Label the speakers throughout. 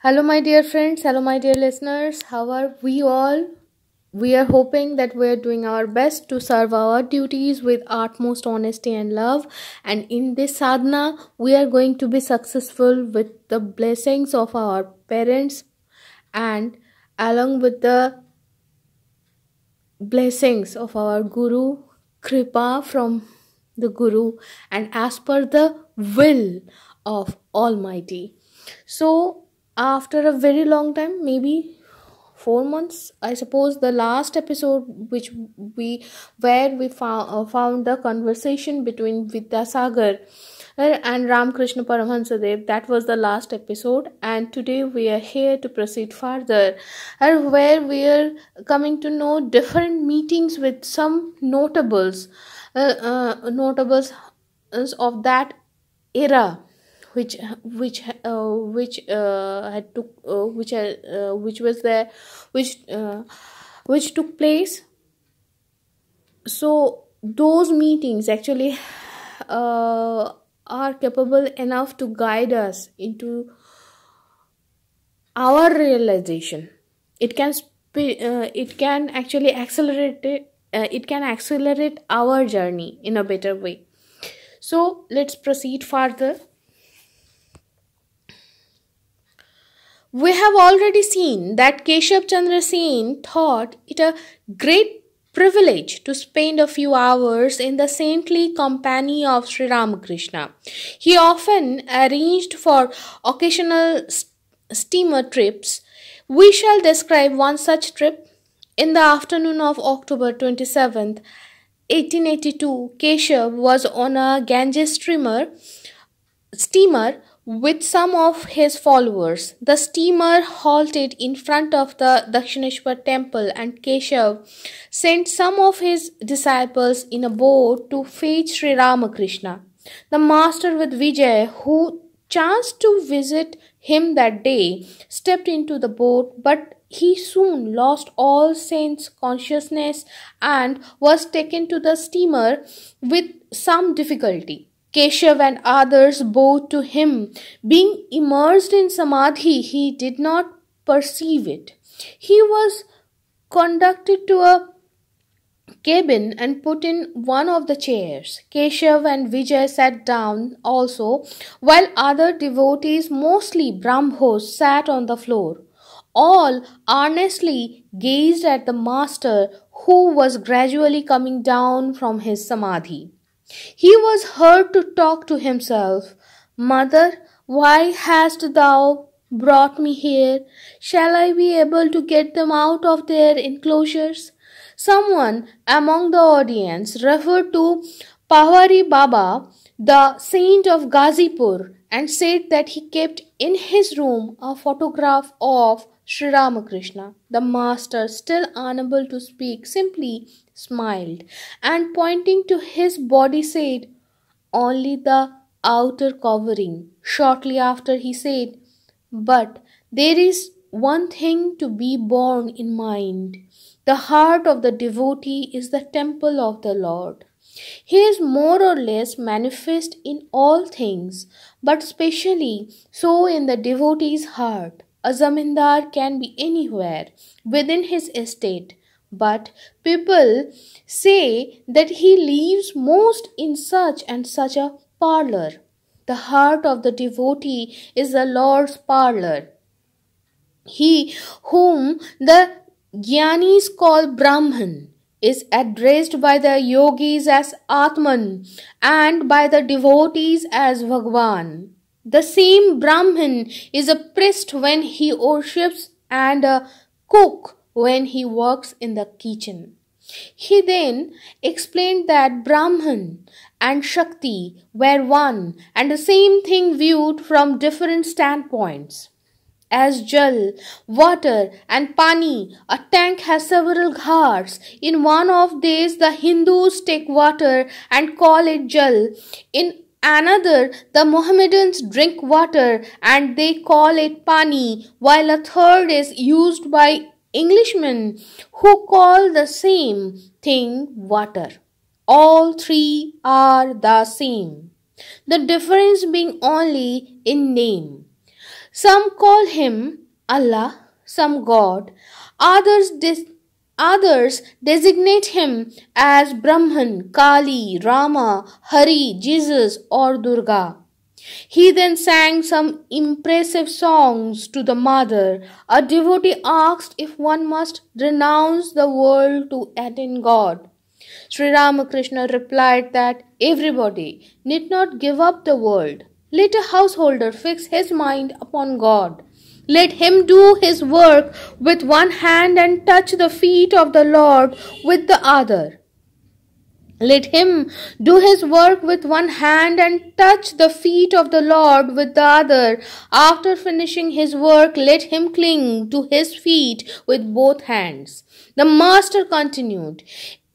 Speaker 1: Hello, my dear friends. Hello, my dear listeners. How are we all? We are hoping that we are doing our best to serve our duties with utmost honesty and love. And in this sadhana, we are going to be successful with the blessings of our parents and along with the blessings of our Guru, Kripa from the Guru, and as per the will of Almighty. So, after a very long time, maybe 4 months, I suppose, the last episode which we where we found the conversation between Vidyasagar and Ramakrishna Paramahansa, that was the last episode, and today we are here to proceed further, and where we are coming to know different meetings with some notables of that era, which was there, which took place. So those meetings actually are capable enough to guide us into our realization. It can actually accelerate it. It can accelerate our journey in a better way. So let's proceed further. We have already seen that Keshav Chandra Sen thought it a great privilege to spend a few hours in the saintly company of Sri Ramakrishna. He often arranged for occasional steamer trips. We shall describe one such trip. In the afternoon of October 27th, 1882, Keshav was on a Ganges steamer with some of his followers. The steamer halted in front of the Dakshineshwar temple, and Keshav sent some of his disciples in a boat to fetch Sri Ramakrishna. The master with Vijay, who chanced to visit him that day, stepped into the boat, but he soon lost all sense consciousness and was taken to the steamer with some difficulty. Keshav and others bowed to him. Being immersed in samadhi, he did not perceive it. He was conducted to a cabin and put in one of the chairs. Keshav and Vijay sat down also, while other devotees, mostly Brahmos, sat on the floor. All earnestly gazed at the master, who was gradually coming down from his samadhi. He was heard to talk to himself. Mother, why hast thou brought me here? Shall I be able to get them out of their enclosures? Someone among the audience referred to Pawari Baba, the saint of Ghazipur, and said that he kept in his room a photograph of Sri Ramakrishna. The master, still unable to speak, simply smiled and pointing to his body said, "Only the outer covering." Shortly after he said, "But there is one thing to be borne in mind. The heart of the devotee is the temple of the Lord. He is more or less manifest in all things, but specially so in the devotee's heart. A zamindar can be anywhere within his estate, but people say that he lives most in such and such a parlor. The heart of the devotee is the Lord's parlor. He whom the Jnanis call Brahman is addressed by the yogis as Atman and by the devotees as Bhagwan. The same Brahman is a priest when he worships and a cook when he works in the kitchen. He then explained that Brahman and Shakti were one and the same thing viewed from different standpoints. As jal, water, and pani, a tank has several ghats. In one of these, the Hindus take water and call it jal. In another, the Mohammedans drink water and they call it pani, while a third is used by Englishmen who call the same thing water. All three are the same, the difference being only in name. Some call him Allah, some God. Others Others designate him as Brahman, Kali, Rama, Hari, Jesus, or Durga. He then sang some impressive songs to the mother. A devotee asked if one must renounce the world to attain God. Sri Ramakrishna replied that everybody need not give up the world. Let a householder fix his mind upon God. Let him do his work with one hand and touch the feet of the Lord with the other. Let him do his work with one hand and touch the feet of the Lord with the other. After finishing his work, let him cling to his feet with both hands. The master continued,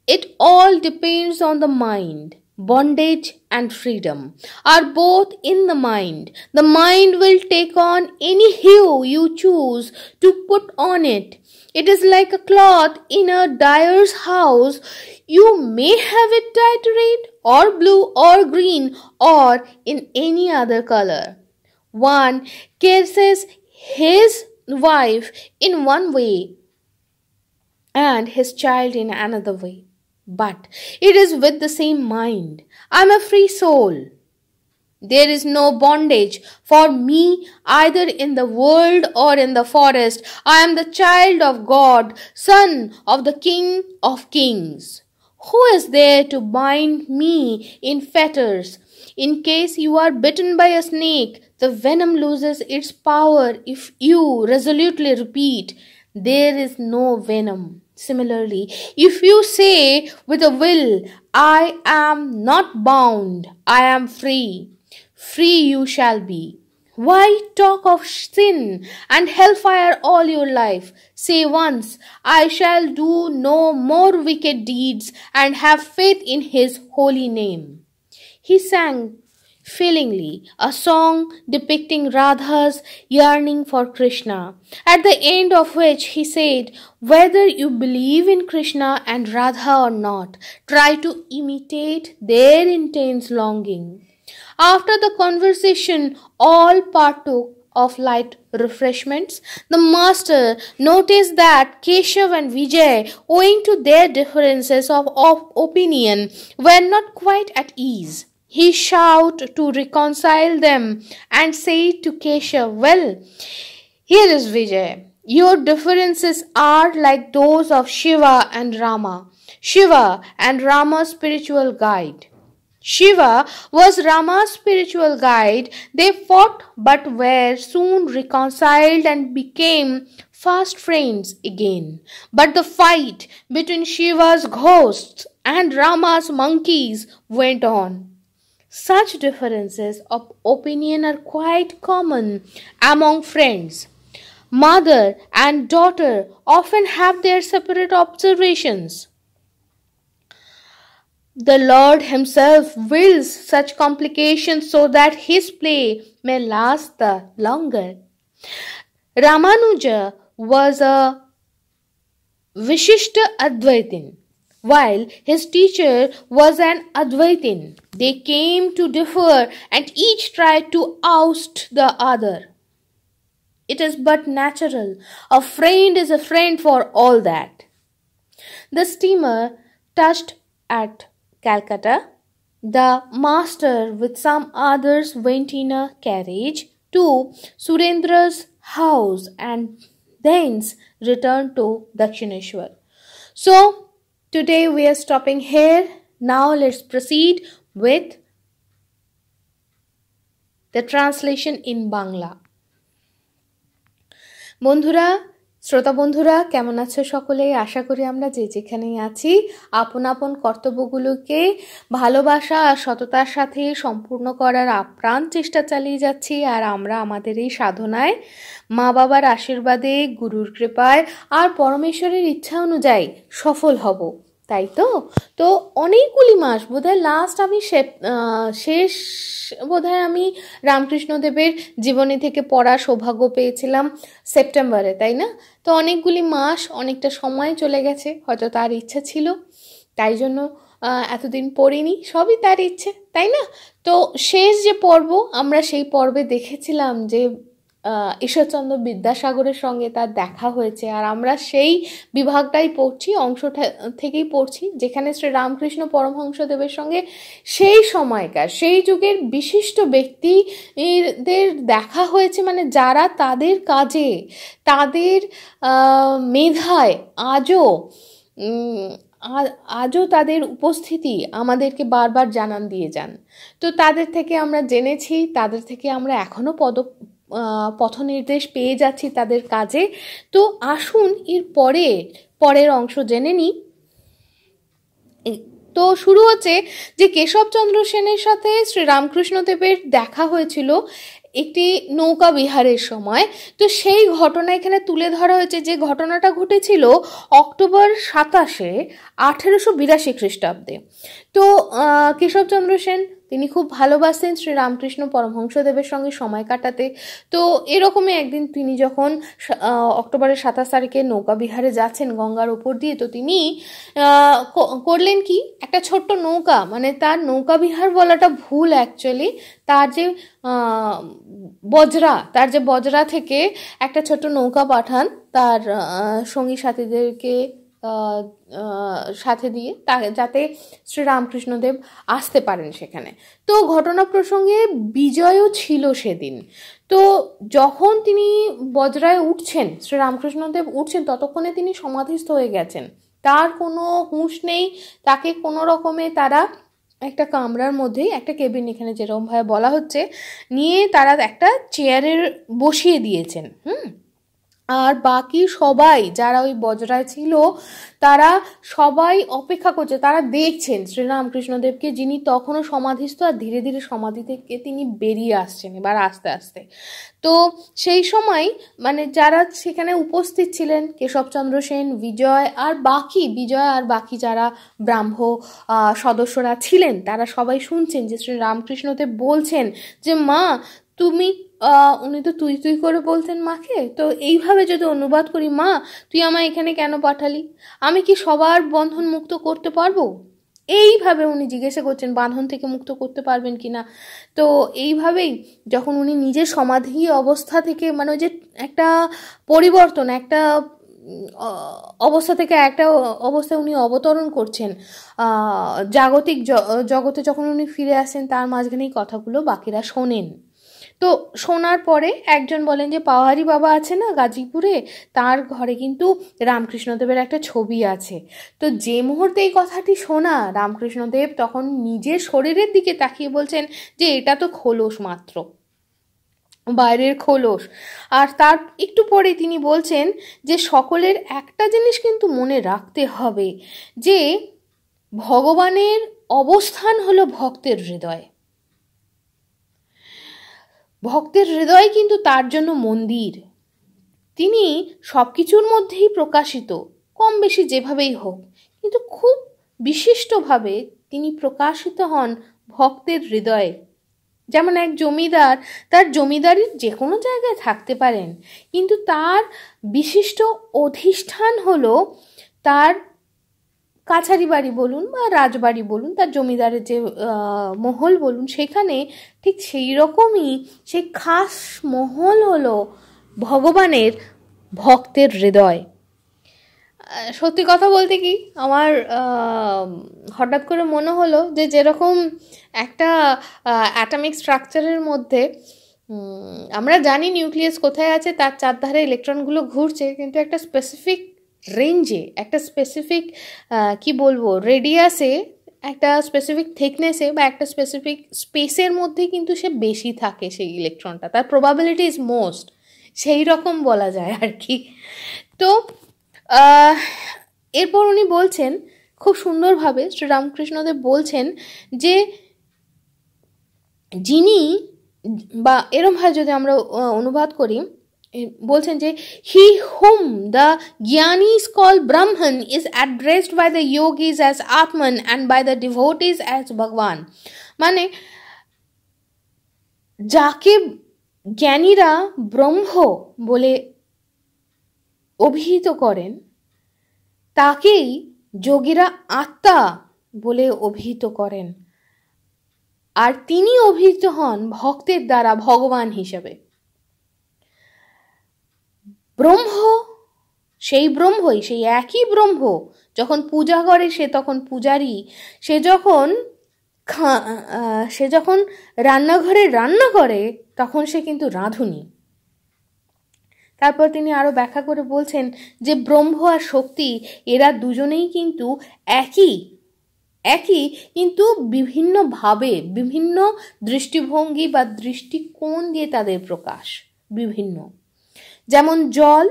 Speaker 1: it all depends on the mind. Bondage and freedom are both in the mind. The mind will take on any hue you choose to put on it. It is like a cloth in a dyer's house. You may have it dyed red or blue or green or in any other color. One caresses his wife in one way and his child in another way. But it is with the same mind. I am a free soul. There is no bondage for me either in the world or in the forest. I am the child of God, son of the King of Kings. Who is there to bind me in fetters? In case you are bitten by a snake, the venom loses its power if you resolutely repeat, there is no venom. Similarly, if you say with a will, I am not bound, I am free, free you shall be. Why talk of sin and hellfire all your life? Say once, I shall do no more wicked deeds and have faith in his holy name. He sang feelingly a song depicting Radha's yearning for Krishna, at the end of which he said, whether you believe in Krishna and Radha or not, try to imitate their intense longing. After the conversation, all partook of light refreshments. The master noticed that Keshav and Vijay, owing to their differences of opinion, were not quite at ease. He shouted to reconcile them and said to Keshav, well, here is Vijay. Your differences are like those of Shiva and Rama. Shiva and Rama's spiritual guide. Shiva was Rama's spiritual guide. They fought but were soon reconciled and became fast friends again. But the fight between Shiva's ghosts and Rama's monkeys went on. Such differences of opinion are quite common among friends. Mother and daughter often have their separate observations. The Lord himself wills such complications so that his play may last the longer. Ramanuja was a Vishishta Advaitin, while his teacher was an Advaitin. They came to differ and each tried to oust the other. It is but natural. A friend is a friend for all that. The steamer touched at Calcutta. The master with some others went in a carriage to Surendra's house and thence returned to Dakshineshwar. So, today we are stopping here. Now let's proceed with the translation in Bangla. বন্ধুরা, শ্রোতা বন্ধুরা, কেমন আছো সকলে? আশা করি আমরা যে যেখানেই আছি আপন আপন কর্তব্যগুলোকে ভালোবাসা আর সততার সাথে সম্পূর্ণ করার আপ্রাণ চেষ্টা চালিয়ে যাচ্ছি। আর আমরা আমাদের এই সাধনায় মা বাবার আশীর্বাদে, গুরুর কৃপায় আর পরমেশ্বরের ইচ্ছা অনুযায়ী সফল হব, তাই তো? তো অনেকগুলি মাস, বোধহয় লাস্ট আমি শেষ বোধহয় আমি রামকৃষ্ণদেবের জীবনী থেকে পড়ার সৌভাগ্য পেয়েছিলাম সেপ্টেম্বরে, তাই না? তো অনেকগুলি মাস, অনেকটা সময় চলে গেছে। হয়তো তার ইচ্ছা ছিল, তাই জন্য এতদিন পড়িনি, সবই তার ইচ্ছে, তাই না? তো শেষ যে পর্ব, আমরা সেই পর্বে দেখেছিলাম যে ঈশ্বরচন্দ্র বিদ্যাসাগরের সঙ্গে তার দেখা হয়েছে। আর আমরা সেই বিভাগটাই পড়ছি, অংশটা থেকেই পড়ছি, যেখানে শ্রী রামকৃষ্ণ পরমহংসদেবের সঙ্গে সেই সময়কার, সেই যুগের বিশিষ্ট ব্যক্তিদের দেখা হয়েছে, মানে যারা তাদের কাজে, তাদের মেধায় আজও তাদের উপস্থিতি আমাদেরকে বারবার জানান দিয়ে যান। তো তাদের থেকে আমরা জেনেছি, তাদের থেকে আমরা এখনও পথ নির্দেশ পেয়ে যাচ্ছি তাদের কাজে। তো আসুন এর পরের অংশ জেনে নিই। তো শুরু হচ্ছে যে কেশবচন্দ্র সেনের সাথে শ্রী রামকৃষ্ণদেবের দেখা হয়েছিল একটি নৌকা বিহারের সময়। তো সেই ঘটনা এখানে তুলে ধরা হয়েছে, যে ঘটনাটা ঘটেছিল অক্টোবর 27, 1882 খ্রিস্টাব্দে। তো কেশবচন্দ্র সেন তিনি খুব ভালোবাসতেন শ্রী রামকৃষ্ণ পরমহংসদেবের সঙ্গে সময় কাটাতে। তো এরকমই একদিন তিনি যখন অক্টোবরের 27 তারিখে নৌকা বিহারে যাচ্ছেন গঙ্গার উপর দিয়ে, তো তিনি করলেন কি, একটা ছোট্ট নৌকা, মানে তার নৌকা বিহার বলাটা ভুল অ্যাকচুয়ালি, তার যে বজরা থেকে একটা ছোট্ট নৌকা পাঠান তার সঙ্গী সাথীদেরকে সাথে দিয়ে, যাতে শ্রী রামকৃষ্ণদেব আসতে পারেন সেখানে। তো ঘটনা প্রসঙ্গে বিজয়ও ছিল সেদিন। তো যখন তিনি বজরায় উঠছেন, শ্রী রামকৃষ্ণদেব উঠছেন, ততক্ষণে তিনি সমাধিস্থ হয়ে গেছেন, তার কোনো হুঁশ নেই। তাকে কোনো রকমে তারা একটা কামরার মধ্যেই, একটা কেবিন এখানে যেরকমভাবে বলা হচ্ছে, নিয়ে তারা একটা চেয়ারের বসিয়ে দিয়েছেন। আর বাকি সবাই যারা ওই বজরায় ছিল তারা সবাই অপেক্ষা করছে, তারা দেখছেন শ্রীরামকৃষ্ণদেবকে, যিনি তখনও সমাধিস্থ, আর ধীরে ধীরে সমাধি থেকে তিনি বেরিয়ে আসছেন এবার আস্তে আস্তে। তো সেই সময় মানে যারা সেখানে উপস্থিত ছিলেন, কেশবচন্দ্র সেন, বিজয় আর বাকি যারা ব্রাহ্ম সদস্যরা ছিলেন, তারা সবাই শুনছেন যে শ্রী রামকৃষ্ণদেব বলছেন যে মা তুমি, উনি তো তুই তুই করে বলতেন মাকে, তো এইভাবে যদি অনুবাদ করি, মা তুই আমায় এখানে কেন পাঠালি, আমি কি সবার বন্ধন মুক্ত করতে পারবো? এইভাবে উনি জিজ্ঞাসা করছেন বাঁধন থেকে মুক্ত করতে পারবেন কিনা। তো এইভাবেই যখন উনি নিজের সমাধি অবস্থা থেকে, মানে ওই যে একটা পরিবর্তন, একটা অবস্থা থেকে একটা অবস্থায় উনি অবতরণ করছেন, জাগতিক জগতে যখন উনি ফিরে আসেন, তার মাঝখানেই কথাগুলো বাকিরা শোনেন। তো শোনার পরে একজন বলেন যে পাওয়ারি বাবা আছে না গাজীপুরে, তার ঘরে কিন্তু রামকৃষ্ণদেবের একটা ছবি আছে। তো যে মুহূর্তে এই কথাটি শোনা, রামকৃষ্ণদেব তখন নিজের শরীরের দিকে তাকিয়ে বলছেন যে এটা তো খোলস মাত্র, বাইরের খোলস। আর তার একটু পরে তিনি বলছেন যে সকলের একটা জিনিস কিন্তু মনে রাখতে হবে, যে ভগবানের অবস্থান হলো ভক্তের হৃদয়। ভক্তের হৃদয় কিন্তু তার জন্য মন্দির। তিনি সব কিছুর মধ্যেই প্রকাশিত, কম বেশি যেভাবেই হোক, কিন্তু খুব বিশিষ্টভাবে তিনি প্রকাশিত হন ভক্তের হৃদয়ে। যেমন এক জমিদার তার জমিদারির যে কোনো জায়গায় থাকতে পারেন, কিন্তু তার বিশিষ্ট অধিষ্ঠান হলো তার কাছারি বাড়ি বলুন বা রাজবাড়ি বলুন, তার জমিদারের যে মহল বলুন, সেখানে ঠিক সেই রকমই সেই খাস মহল হলো ভগবানের ভক্তের হৃদয়। সত্যি কথা বলতে কি, আমার হঠাৎ করে মনে হলো যে যেরকম একটা অ্যাটমিক স্ট্রাকচারের মধ্যে আমরা জানি নিউক্লিয়াস কোথায় আছে, তার চারধারে ইলেকট্রনগুলো ঘুরছে, কিন্তু একটা স্পেসিফিক রেঞ্জে, একটা স্পেসিফিক কি বলবো রেডিয়াসে, একটা স্পেসিফিক থিকনেসে বা একটা স্পেসিফিক স্পেসের মধ্যে কিন্তু সে বেশি থাকে, সেই ইলেকট্রনটা, তার প্রবাবিলিটি ইজ মোস্ট, সেই রকম বলা যায় আর কি। তো এরপর উনি বলছেন খুব সুন্দরভাবে, শ্রীরামকৃষ্ণদেব বলছেন যে যিনি, বা এরমভাবে যদি আমরা অনুবাদ করি, বলছেন যে he whom the Gyanis call Brahman is addressed by the yogis as Atman and by the devotees as Bhagwan। মানে যাকে জ্ঞানীরা ব্রহ্ম বলে অভিহিত করেন, তাকেই যোগীরা আত্মা বলে অভিহিত করেন, আর তিনি অভিহিত হন ভক্তের দ্বারা ভগবান হিসেবে। ব্রহ্ম, সেই ব্রহ্মই, সেই একই ব্রহ্ম যখন পূজা করে সে তখন পূজারী, সে যখন রান্নাঘরে রান্না করে তখন সে কিন্তু রাঁধুনি। তারপর তিনি আরও ব্যাখ্যা করে বলছেন যে ব্রহ্ম আর শক্তি এরা দুজনেই কিন্তু একই, কিন্তু বিভিন্নভাবে, বিভিন্ন দৃষ্টিভঙ্গি বা দৃষ্টিকোণ দিয়ে তাদের প্রকাশ বিভিন্ন। যেমন জল,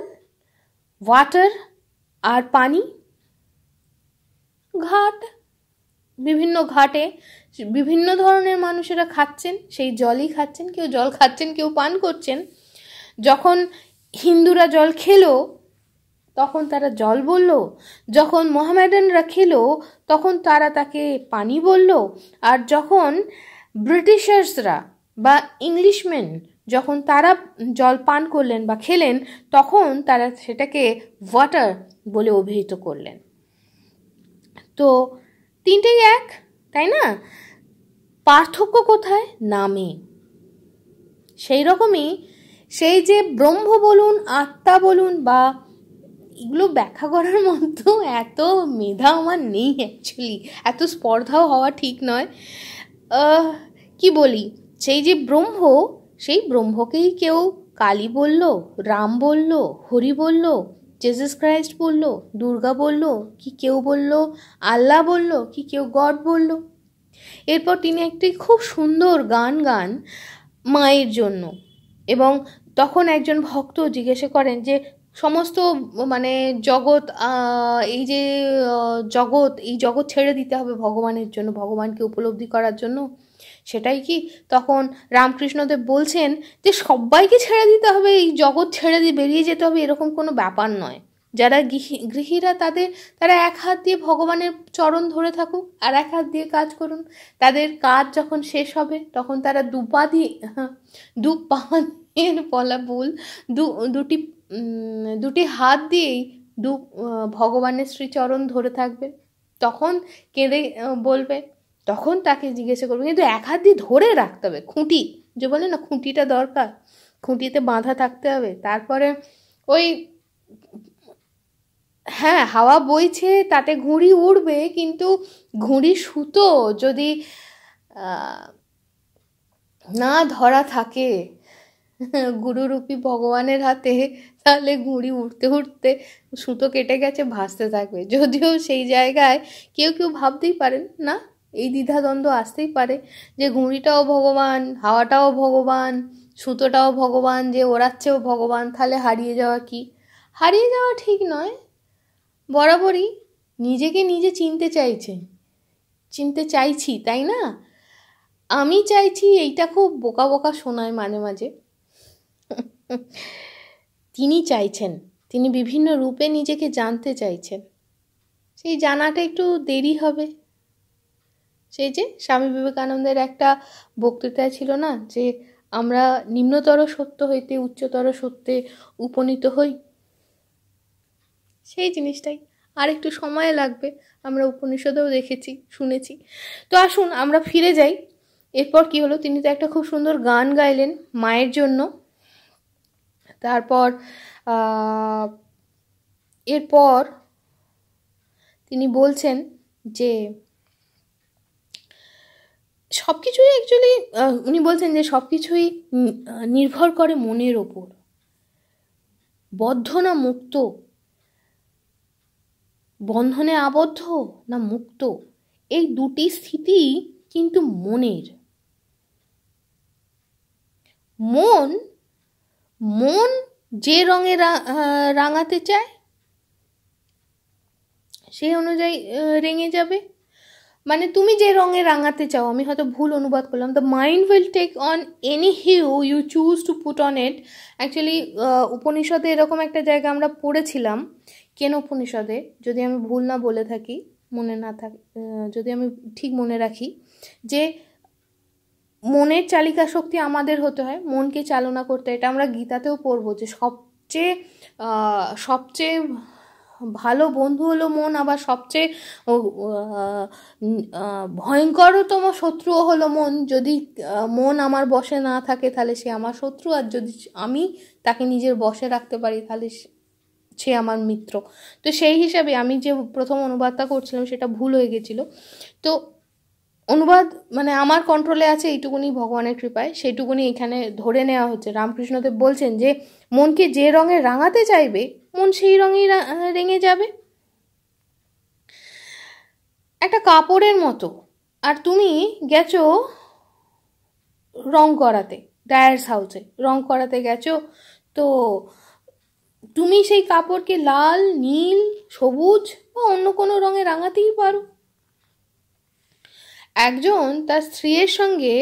Speaker 1: ওয়াটার, আর পানি, ঘাট, বিভিন্ন ঘাটে বিভিন্ন ধরনের মানুষেরা খাচ্ছেন, সেই জলই খাচ্ছেন, কেউ জল খাচ্ছেন, কেউ পান করছেন। যখন হিন্দুরা জল খেলো তখন তারা জল বলল, যখন মোহামেডানরা খেলো তখন তারা তাকে পানি বলল, আর যখন ব্রিটিশার্সরা বা ইংলিশম্যান যখন তারা জল পান করলেন বা খেলেন তখন তারা সেটাকে ওয়াটার বলে অভিহিত করলেন। তো তিনটেই এক, তাই না? পার্থক্য কোথায়? নামে। সেই রকমই সেই যে ব্রহ্ম বলুন, আত্মা বলুন, বা এগুলো ব্যাখ্যা করার মতো এত মেধা আমার নেই অ্যাকচুয়ালি, এত স্পর্ধাও হওয়া ঠিক নয়। কি বলি, সেই যে ব্রহ্ম, সেই ব্রহ্মকেই কেউ কালী বলল, রাম বলল, হরি বলল, জেসাস ক্রাইস্ট বলল, দুর্গা বলল, কি কেউ বলল আল্লাহ বলল, কি কেউ গড বলল। এরপর তিনি একটি খুব সুন্দর গান মায়ের জন্য, এবং তখন একজন ভক্ত জিজ্ঞাসা করেন যে সমস্ত মানে জগৎ, এই যে এই জগৎ ছেড়ে দিতে হবে ভগবানের জন্য, ভগবানকে উপলব্ধি করার জন্য, সেটাই কি? তখন রামকৃষ্ণদেব বলছেন যে সবাইকে ছেড়ে দিতে হবে, এই জগৎ ছেড়ে দিয়ে বেরিয়ে যেতে হবে এরকম কোনো ব্যাপার নয়। যারা গৃহীরা তারা এক হাত দিয়ে ভগবানের চরণ ধরে থাকুক আর এক হাত দিয়ে কাজ করুন। তাদের কাজ যখন শেষ হবে তখন তারা দু পা দিয়ে বলা ভুল, দুটি হাত দিয়েই ভগবানের শ্রীচরণ ধরে থাকবে। তখন কেঁদে বলবে, তখন তাকে জিজ্ঞাসা করবে, কিন্তু এক হাত দিয়ে ধরে রাখতে হবে, খুঁটি যে বলে না, খুঁটিটা দরকার, খুঁটিতে বাঁধা থাকতে হবে। তারপরে ওই হ্যাঁ হাওয়া বইছে তাতে ঘুড়ি উড়বে, কিন্তু ঘুড়ি সুতো যদি না ধরা থাকে গুরুরূপী ভগবানের হাতে, তাহলে ঘুড়ি উঠতে উঠতে সুতো কেটে গেছে, ভাসতে থাকবে। যদিও সেই জায়গায় কেউ ভাবতেই পারেন না, এই দ্বিধাদ্বন্দ্ব আসতেই পারে যে ঘুড়িটাও ভগবান, হাওয়াটাও ভগবান, সুতোটাও ভগবান, যে ওড়াচ্ছেও ভগবান, তাহলে হারিয়ে যাওয়া কি? হারিয়ে যাওয়া ঠিক নয়, বরাবরই নিজেকে নিজে চিনতে চাইছি, তাই না? আমি চাইছি, এইটা খুব বোকা শোনায় মাঝে মাঝে। তিনি চাইছেন, তিনি বিভিন্ন রূপে নিজেকে জানতে চাইছেন, সেই জানাটা একটু দেরি হবে। সেই যে স্বামী বিবেকানন্দের একটা বক্তৃতায় ছিল না, যে আমরা নিম্নতর সত্য হইতে উচ্চতর সত্যে উপনীত হই, সেই জিনিসটাই আর একটু সময় লাগবে। আমরা উপনিষদেও দেখেছি, শুনেছি। তো আসুন আমরা ফিরে যাই। এরপর কি হলো, তিনি তো একটা খুব সুন্দর গান গাইলেন মায়ের জন্য। তারপর এরপর তিনি বলছেন যে সব কিছুই অ্যাকচুয়ালি, উনি বলছেন যে সব কিছুই নির্ভর করে মনের ওপর, বদ্ধ না মুক্ত, বন্ধনে আবদ্ধ না মুক্ত, এই দুটি স্থিতি কিন্তু মনের। মন যে রঙে রাঙাতে চায় সেই অনুযায়ী রেঙে যাবে। মানে তুমি যে রঙে রাঙাতে চাও, আমি হয়তো ভুল অনুবাদ করলাম, the mind will take on any hue you choose to put on it. Actually উপনিষদে এরকম একটা জায়গা আমরা পড়েছিলাম, কেন উপনিষদে, যদি আমি ভুল না বলে থাকি, যদি আমি ঠিক মনে রাখি, যে মনের চালিকা শক্তি আমাদের হতে হয়, মনকে চালনা করতে। এটা আমরা গীতাতেও পড়বো যে সবচেয়ে ভালো বন্ধু হলো মন, আবার সবচেয়ে ভয়ঙ্করতম শত্রুও হলো মন। যদি মন আমার বশে না থাকে তাহলে সে আমার শত্রু, আর যদি আমি তাকে নিজের বশে রাখতে পারি তাহলে সে আমার মিত্র। তো সেই হিসাবে আমি যে প্রথম অনুবাদটা করছিলাম সেটা ভুল হয়ে গেছিলো। তো অনুবাদ মানে আমার কন্ট্রোলে আছে এইটুকুনি, ভগবানের কৃপায় সেইটুকুনি এখানে ধরে নেওয়া হচ্ছে। রামকৃষ্ণদেব বলছেন যে মনকে যে রঙে রাঙাতে চাইবে মন সেই রঙেই রেঙে যাবে। একটা কাপড়ের মতো, আর তুমি গেছো রং করাতে, ডায়ার্স হাউসে রং করাতে গেছো, তো তুমি সেই কাপড়কে লাল, নীল, সবুজ বা অন্য কোনো রঙে রাঙাতেই পারো। একজন তার স্ত্রীর সঙ্গে,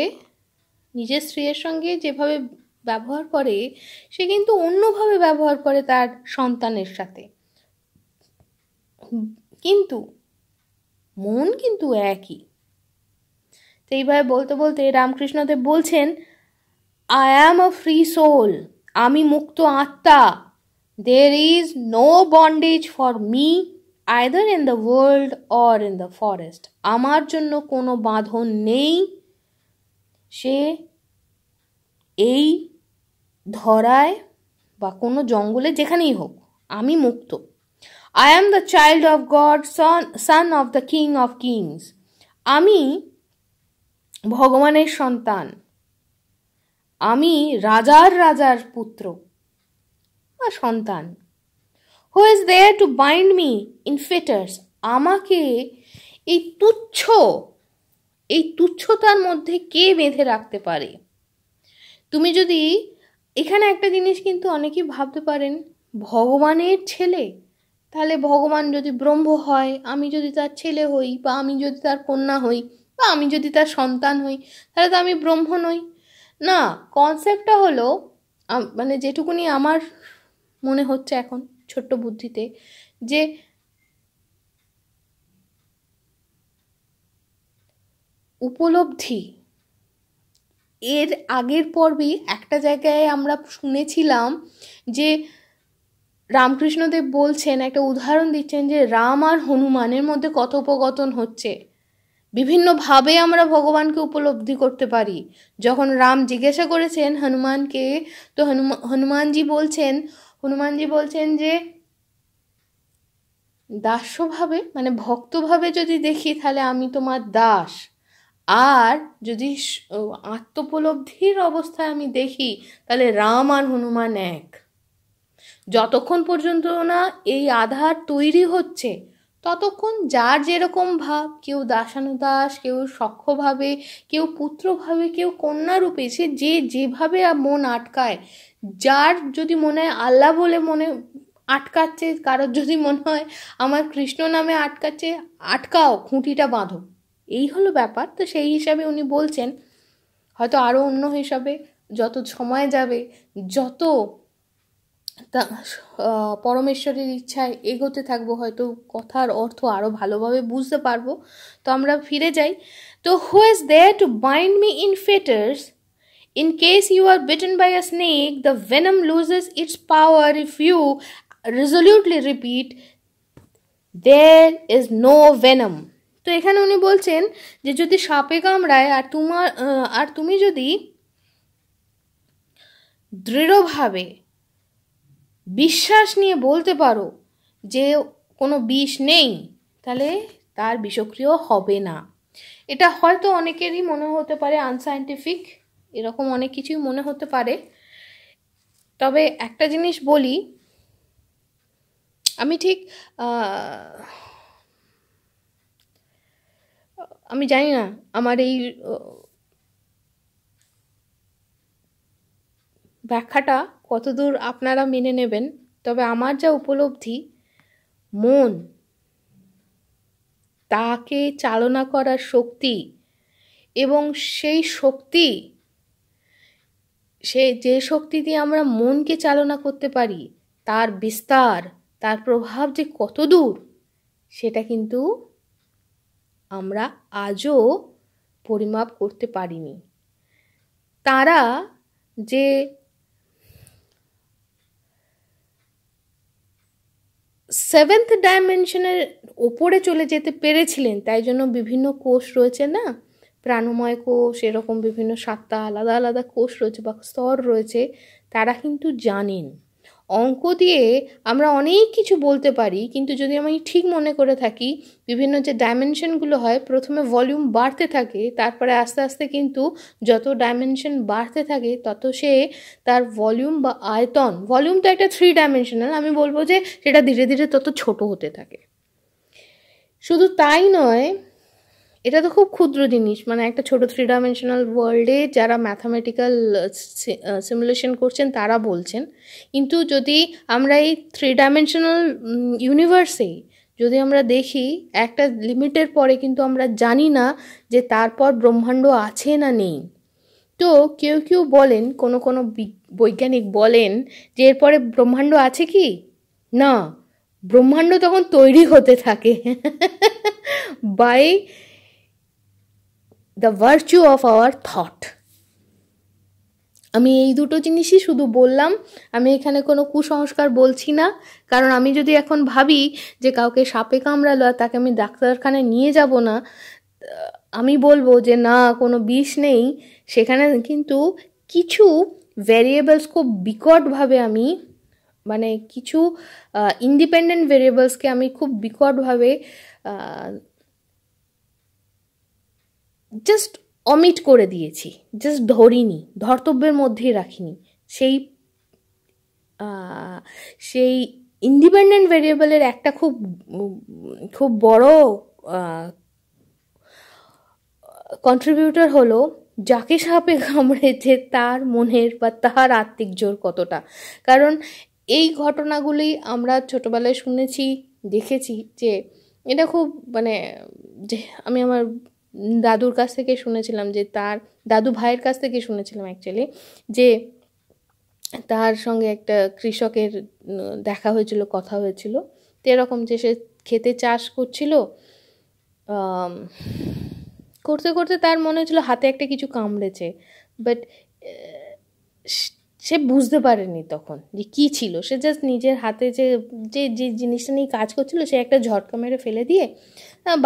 Speaker 1: নিজের স্ত্রীর সঙ্গে যেভাবে ব্যবহার করে সে কিন্তু অন্যভাবে ব্যবহার করে তার সন্তানের সাথে, কিন্তু মন কিন্তু একই। তো এইভাবে বলতে বলতে রামকৃষ্ণদেব বলছেন, I am a free soul, আমি মুক্ত আত্মা। There is no bondage for me either in the world or in the forest. আমার জন্য কোনো বাঁধন নেই, সে এই ধরায় বা কোনো জঙ্গলে, যেখানেই হোক আমি মুক্ত। I am the child of God, son of the king of kings. আমি ভগবানের সন্তান, আমি রাজার রাজার পুত্র বা সন্তান। Who is there to bind me in fetters. আমাকে এই তুচ্ছতার মধ্যে কে বেঁধে রাখতে পারে? তুমি যদি এখানে একটা জিনিস কিন্তু অনেকেই ভাবতে পারেন, ভগবানের ছেলে, তাহলে ভগবান যদি ব্রহ্ম হয়, আমি যদি তার ছেলে হই, বা আমি যদি তার কন্যা হই, বা আমি যদি তার সন্তান হই, তাহলে তো আমি ব্রহ্ম নই। না, কনসেপ্টটা হলো মানে যেটুকুনি আমার মনে হচ্ছে এখন ছোট্ট বুদ্ধিতে, যে উপলব্ধি। এর আগের পর্বে একটা জায়গায় আমরা শুনেছিলাম যে রামকৃষ্ণদেব বলছেন, একটা উদাহরণ দিচ্ছেন যে রাম আর হনুমানের মধ্যে কথোপকথন হচ্ছে, বিভিন্নভাবে আমরা ভগবানকে উপলব্ধি করতে পারি। যখন রাম জিজ্ঞাসা করেছেন হনুমানকে, তো হনুমানজি বলছেন যে দাস্যভাবে মানে ভক্তভাবে যদি দেখি তাহলে আমি তোমার দাস, আর যদি আত্মোপলব্ধির অবস্থায় আমি দেখি তাহলে রাম আর হনুমান এক। যতক্ষণ পর্যন্ত না এই আধার তৈরি হচ্ছে ততক্ষণ যার যেরকম ভাব, কেউ দাসানুদাস, কেউ সখ্যভাবে, কেউ পুত্রভাবে, কেউ কন্যারূপে, সে যে যেভাবে মন আটকায়, যার যদি মনে হয় আল্লাহ বলে মনে আটকাচ্ছে, কারোর যদি মনে হয় আমার কৃষ্ণ নামে আটকাচ্ছে, আটকাও, খুঁটিটা বাঁধো, এই হলো ব্যাপার। তো সেই হিসাবে উনি বলছেন, হয়তো আরও অন্য হিসাবে যত সময় যাবে, যত তা পরমেশ্বরের ইচ্ছায় এগোতে থাকবো, হয়তো কথার অর্থ আরও ভালোভাবে বুঝতে পারবো। তো আমরা ফিরে যাই। তো who is there to bind me in fetters? In case you are bitten by a snake, the venom loses its power if you resolutely repeat, there is no venom. তো এখানে উনি বলছেন যে যদি সাপে কামড়ায় আর তুমি যদি দৃঢ়ভাবে বিশ্বাস নিয়ে বলতে পারো যে কোনো বিষ নেই, তাহলে তার বিষক্রিয়া হবে না। এটা হয়তো অনেকেরই মনে হতে পারে আনসাইন্টিফিক, এরকম অনেক কিছুই মনে হতে পারে। তবে একটা জিনিস বলি, আমি ঠিক আমি জানি না আমার এই ব্যাখ্যাটা কতদূর আপনারা মেনে নেবেন, তবে আমার যা উপলব্ধি, মন তাকে চালনা করার শক্তি, এবং সেই শক্তি, যে শক্তি দিয়ে আমরা মনকে চালনা করতে পারি, তার বিস্তার, তার প্রভাব যে কত দূর, সেটা কিন্তু আমরা আজও পরিমাপ করতে পারিনি। তারা যে সেভেন্থ ডাইমেনশনের ওপরে চলে যেতে পেরেছিলেন, তাই জন্য বিভিন্ন কোষ রয়েছে না, প্রাণময় কোষ, এরকম বিভিন্ন 7টা আলাদা আলাদা কোষ রয়েছে বা স্তর রয়েছে, তারা কিন্তু জানেন। অঙ্ক দিয়ে আমরা অনেক কিছু বলতে পারি, কিন্তু যদি আমি ঠিক মনে করে থাকি, বিভিন্ন যে ডাইমেনশনগুলো হয়, প্রথমে ভলিউম বাড়তে থাকে, তারপরে আস্তে আস্তে কিন্তু যত ডাইমেনশন বাড়তে থাকে তত সে তার ভলিউম বা আয়তন, ভলিউম তো একটা 3 ডাইমেনশনাল, আমি বলবো যে সেটা ধীরে ধীরে তত ছোট হতে থাকে। শুধু তাই নয়, এটা তো খুব ক্ষুদ্র জিনিস, মানে একটা ছোট 3 ডাইমেনশনাল ওয়ার্ল্ডে যারা ম্যাথামেটিক্যাল সিমুলেশন করছেন তারা বলছেন, কিন্তু যদি আমরা এই 3 ডাইমেনশনাল ইউনিভার্সেই যদি আমরা দেখি, একটা লিমিটের পরে কিন্তু আমরা জানি না যে তারপর ব্রহ্মাণ্ড আছে না নেই। তো কেউ কেউ বলেন, কোনো কোনো বৈজ্ঞানিক বলেন যে এরপরে ব্রহ্মাণ্ড আছে কি না, ব্রহ্মাণ্ড তখন তৈরি হতে থাকে by the virtue of our thought. আমি এই দুটো জিনিসই শুধু বললাম, আমি এখানে কোনো কুসংস্কার বলছি না, কারণ আমি যদি এখন ভাবি যে কাউকে সাপে কামড়ালো আর তাকে আমি ডাক্তারখানায় নিয়ে যাব না, আমি বলবো যে না কোনো বিষ নেই, সেখানে কিন্তু কিছু ভ্যারিয়েবলস খুব বিকটভাবে আমি, মানে কিছু ইন্ডিপেন্ডেন্ট ভ্যারিয়েবলসকে আমি খুব বিকটভাবে জাস্ট অমিট করে দিয়েছি, জাস্ট ধরিনি, ধর্তব্যের মধ্যেই রাখিনি। সেই সেই ইন্ডিপেন্ডেন্ট ভ্যারিয়েবলের একটা খুব খুব বড় কন্ট্রিবিউটর হলো যাকে সাপে কামড়েছে তার মনের বা তার আত্মিক জোর কতটা। কারণ এই ঘটনাগুলি আমরা ছোটোবেলায় শুনেছি, দেখেছি, যে এটা খুব মানে, যে আমি আমার দাদুর কাছ থেকে শুনেছিলাম, যে তার দাদু ভাইয়ের কাছ থেকে শুনেছিলাম অ্যাকচুয়ালি, যে তার সঙ্গে একটা কৃষকের দেখা হয়েছিল, কথা হয়েছিল, তো এরকম যে সে খেতে চাষ করছিল, করতে করতে তার মনে হচ্ছিল হাতে একটা কিছু কামড়েছে, বাট সে বুঝতে পারেনি তখন যে কী ছিল। সে জাস্ট নিজের হাতে যে যে যে জিনিসটা নিয়ে কাজ করছিল সে একটা ঝটকা মেরে ফেলে দিয়ে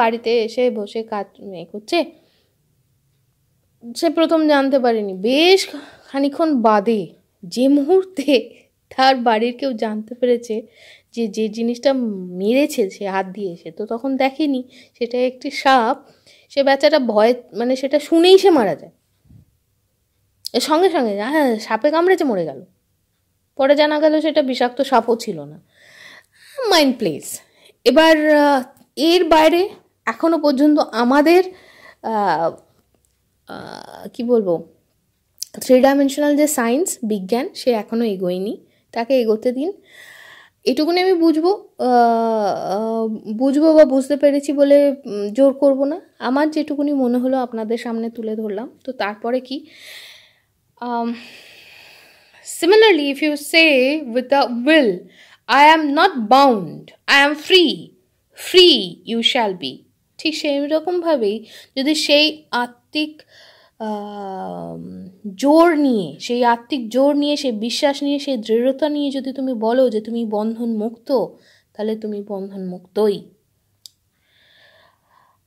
Speaker 1: বাড়িতে এসে বসে কাজ করছে। সে প্রথম জানতে পারেনি, বেশ খানিক্ষণ বাদে যে মুহূর্তে তার বাড়ির কেউ জানতে পেরেছে যে যে জিনিসটা মেরেছে সে হাত দিয়ে, সে তো তখন দেখেনি সেটা একটি সাপ, সে বেচারা ভয়, মানে সেটা শুনেই সে মারা যায় সঙ্গে সঙ্গে, হ্যাঁ সাপে কামড়েছে মরে গেল। পরে জানা গেল সেটা বিষাক্ত সাপও ছিল না। Mind place. এবার এর বাইরে এখনো পর্যন্ত আমাদের কি বলবো, 3 ডাইমেনশনাল যে সায়েন্স, বিজ্ঞান, সে এখনও এগোয়নি, তাকে এগোতে দিন। এটুকুনি আমি বুঝবো বা বুঝতে পেরেছি বলে জোর করব না, আমার যেটুকুনি মনে হলো আপনাদের সামনে তুলে ধরলাম। তো তারপরে কি, similarly if you say with the will, I am not bound, I am free, free you shall be, ঠিক সেই রকমভাবেই যদি সেই আত্মিক জোর নিয়ে, সেই আত্মিক জোর নিয়ে, সেই বিশ্বাস নিয়ে, সেই দৃঢ়তা নিয়ে যদি তুমি বলো যে তুমি বন্ধন মুক্ত, তাহলে তুমি বন্ধন মুক্তই।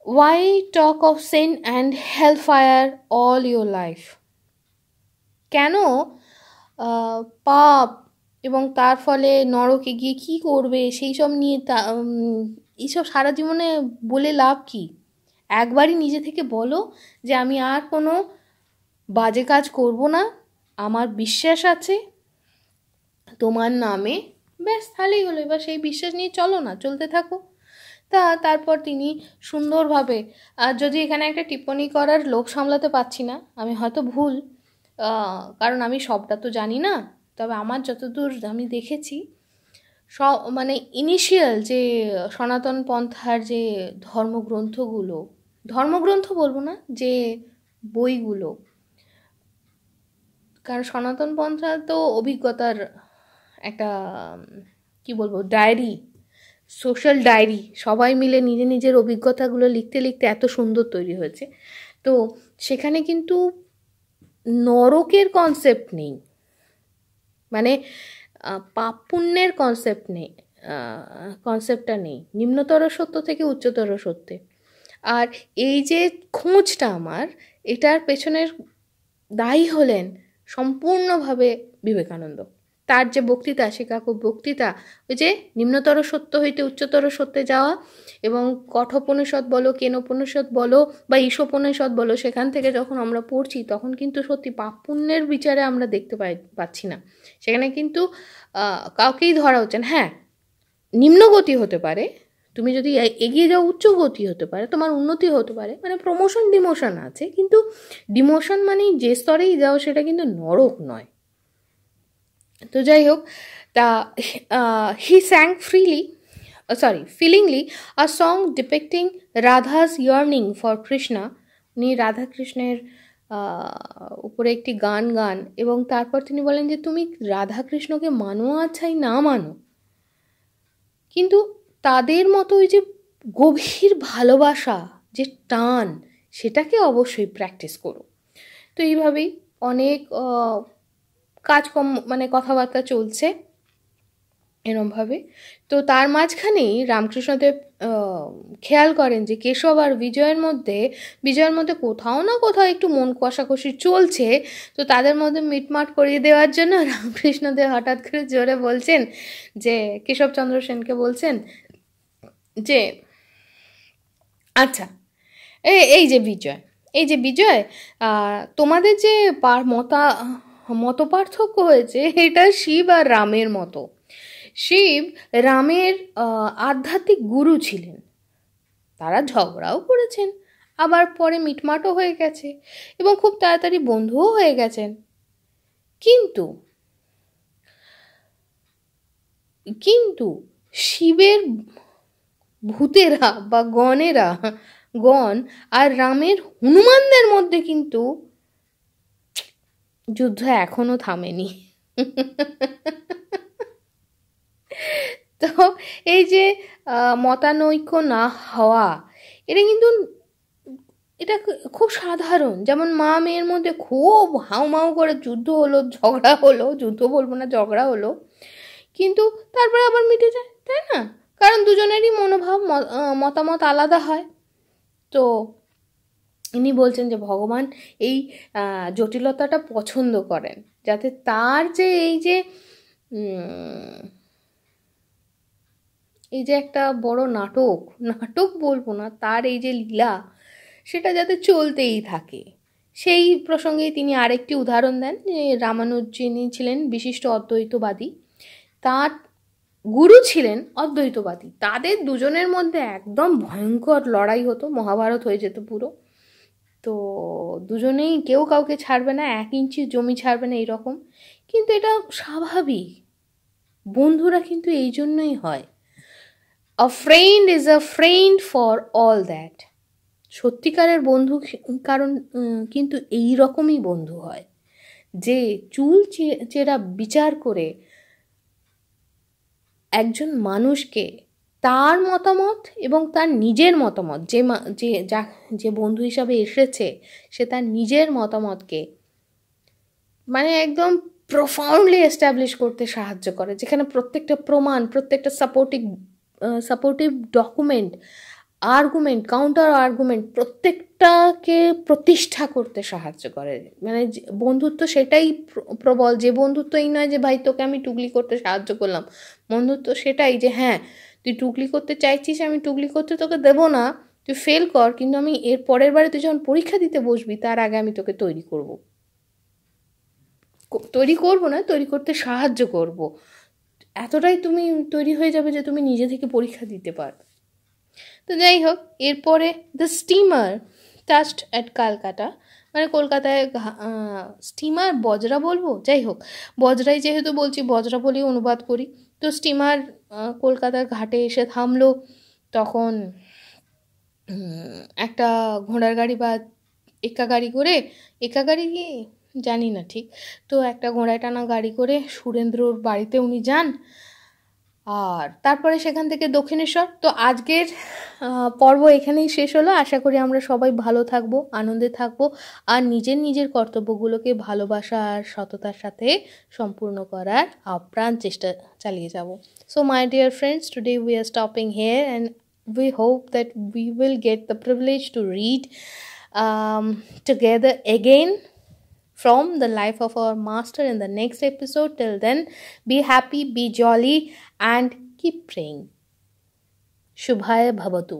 Speaker 1: Why talk of sin and hellfire all your life? কেন পাপ এবং তার ফলে নরকে গিয়ে কী করবে সেই সব নিয়ে এইসব সারা জীবনে বলে লাভ কি? একবারই নিজে থেকে বলো যে আমি আর কোনো বাজে কাজ করব না, আমার বিশ্বাস আছে তোমার নামে, ব্যাস তাহলেই হলো। এবার সেই বিশ্বাস নিয়ে চলো না, চলতে থাকো। তারপর তিনি সুন্দরভাবে, যদি এখানে একটা টিপ্পণী করার লোভ সামলাতে পারছি না, আমি হয়তো ভুল, কারণ আমি সবটা তো জানি না, তবে আমার যতদূর আমি দেখেছি, মানে ইনিশিয়াল যে সনাতন পন্থার যে ধর্মগ্রন্থ বলবো না, যে বইগুলো, কারণ সনাতন পন্থা তো অভিজ্ঞতার একটা কি বলবো ডায়েরি, সোশ্যাল ডায়েরি, সবাই মিলে নিজে নিজের অভিজ্ঞতাগুলো লিখতে লিখতে এত সুন্দর তৈরি হয়েছে। তো সেখানে কিন্তু নরকের কনসেপ্ট নেই, মানে পাপ পুণ্যের কনসেপ্ট নেই, কনসেপ্টটা নেই, নিম্নতর সত্য থেকে উচ্চতর সত্যে। আর এই যে খোঁজটা আমার, এটার পেছনের দায়ী হলেন সম্পূর্ণভাবে বিবেকানন্দ। তার যে বক্তৃতা, সে বক্তৃতা ওই যে নিম্নতর সত্য হইতে উচ্চতর সত্যে যাওয়া, এবং কঠোপনিষদ বলো, কেনোপনিষদ বলো বা ঈশোপনিষদ বলো, সেখান থেকে যখন আমরা পড়ছি তখন কিন্তু সত্যি পাপ পুণ্যের বিচারে আমরা দেখতে পাচ্ছি না। সেখানে কিন্তু কাউকেই ধরা হচ্ছে না। হ্যাঁ, নিম্নগতি হতে পারে, তুমি যদি এগিয়ে যাও উচ্চ গতি হতে পারে, তোমার উন্নতি হতে পারে, মানে প্রমোশন ডিমোশন আছে, কিন্তু ডিমোশন মানেই যে স্তরেই যাও সেটা কিন্তু নরক নয়। তো যাই হোক, তা he sang feelingly a song depicting Radha's yearning for Krishna. উনি রাধা কৃষ্ণের উপরে একটি গান, এবং তারপর তিনি বলেন যে তুমি রাধা কৃষ্ণকে মানো আছাই না মানো, কিন্তু তাদের মতো ওই যে গভীর ভালোবাসা, যে টান, সেটাকে অবশ্যই প্র্যাকটিস করো। তো এইভাবেই অনেক কাজকর্ম মানে কথাবার্তা চলছে এরমভাবে। তো তার মাঝখানেই রামকৃষ্ণদেব খেয়াল করেন যে কেশব আর বিজয়ের মধ্যে কোথাও না কোথাও একটু মন কষাকষি চলছে। তো তাদের মধ্যে মিটমাট করিয়ে দেওয়ার জন্য রামকৃষ্ণদেব হঠাৎ করে জোরে বলছেন যে, কেশবচন্দ্র সেনকে বলছেন যে, আচ্ছা এই যে বিজয়, তোমাদের যে মত পার্থক্য হয়েছে, এটা শিব আর রামের মতো। শিব রামের আধ্যাত্মিক গুরু ছিলেন, তারা ঝগড়াও করেছেন, আবার পরে মিটমাটও হয়ে গেছে, এবং খুব তাড়াতাড়ি বন্ধুও হয়ে গেছেন। কিন্তু শিবের ভূতেরা বা গণ আর রামের হনুমানদের মধ্যে কিন্তু যুদ্ধ এখনো থামেনি। তো এই যে মতানৈক্য না হওয়া, এটা খুব সাধারণ। যেমন মা মেয়ের মধ্যে খুব হাউমাউ করে ঝগড়া হলো, কিন্তু তারপরে আবার মিটে যায়, তাই না? কারণ দুজনেরই মনোভাব মতামত আলাদা হয়। তো ইনি বলছেন যে ভগবান এই জটিলতাটা পছন্দ করেন, যাতে তার যে এই যে একটা বড় নাটক বলবো না, তার এই যে লীলা, সেটা যাতে চলতেই থাকে। সেই প্রসঙ্গে তিনি আরেকটি উদাহরণ দেন যে রামানুজ যিনি ছিলেন বিশিষ্ট অদ্বৈতবাদী, তার গুরু ছিলেন অদ্বৈতবাদী। তাদের দুজনের মধ্যে একদম ভয়ঙ্কর লড়াই হতো, মহাভারত হয়ে যেত পুরো। তো দুজনেই কেউ কাউকে ছাড়বে না, 1 ইঞ্চি জমি ছাড়বে না, এইরকম। কিন্তু এটা স্বাভাবিক, বন্ধুরা কিন্তু এই জন্যই হয়। A friend is a friend for all that. সত্যিকারের বন্ধু কারণ কিন্তু এই রকমই বন্ধু হয়, যে চুল চেরা বিচার করে একজন মানুষকে তার মতামত এবং তার নিজের মতামত, যে বন্ধু হিসাবে এসেছে, সে তার নিজের মতামতকে মানে একদম প্রফাউন্ডলি এস্টাবলিশ করতে সাহায্য করে, যেখানে প্রত্যেকটা প্রমাণ, প্রত্যেকটা supportive document, argument, counter argument, প্রত্যেকটাকে প্রতিষ্ঠা করতে সাহায্য করে। মানে বন্ধুত্ব সেটাই প্রবল। যে বন্ধুত্ব এই নয় যে ভাই তোকে আমি টুকলি করতে সাহায্য করলাম। বন্ধুত্ব সেটাই যে হ্যাঁ, তুই টুকলি করতে চাইছিস, আমি টুকলি করতে তোকে দেবো না, তুই ফেল কর, কিন্তু আমি এর পরের বারে তুই যখন পরীক্ষা দিতে বসবি তার আগে আমি তোকে তৈরি করতে সাহায্য করব। এতটাই তুমি তৈরি হয়ে যাবে যে তুমি নিজে থেকে পরীক্ষা দিতে পারবে। তো যাই হোক, এরপরে the steamer touched at Calcutta, মানে কলকাতায় স্টিমার বজরা বলবো, যাই হোক বজরাই যেহেতু বলছি বজরা বলেই অনুবাদ করি। তো স্টিমার কলকাতার ঘাটে এসে থামলো। তখন একটা ঘোড়ার গাড়ি বা একা গাড়ি কি জানি না ঠিক, তো একটা ঘোড়ায় টানা গাড়ি করে সুরেন্দ্রর বাড়িতে উনি যান। আর তারপরে সেখান থেকে দক্ষিণেশ্বর। তো আজকের পর্ব এখানেই শেষ হলো। আশা করি আমরা সবাই ভালো থাকবো, আনন্দে থাকবো, আর নিজের কর্তব্যগুলোকে ভালোবাসা আর সততার সাথে সম্পূর্ণ করার আপ্রাণ চেষ্টা চালিয়ে যাব। So my dear friends, today we are stopping here and we hope that we will get the privilege to read together again from the life of our master in the next episode. Till then, be happy, be jolly, and keep praying. Shubhaya Bhavatu.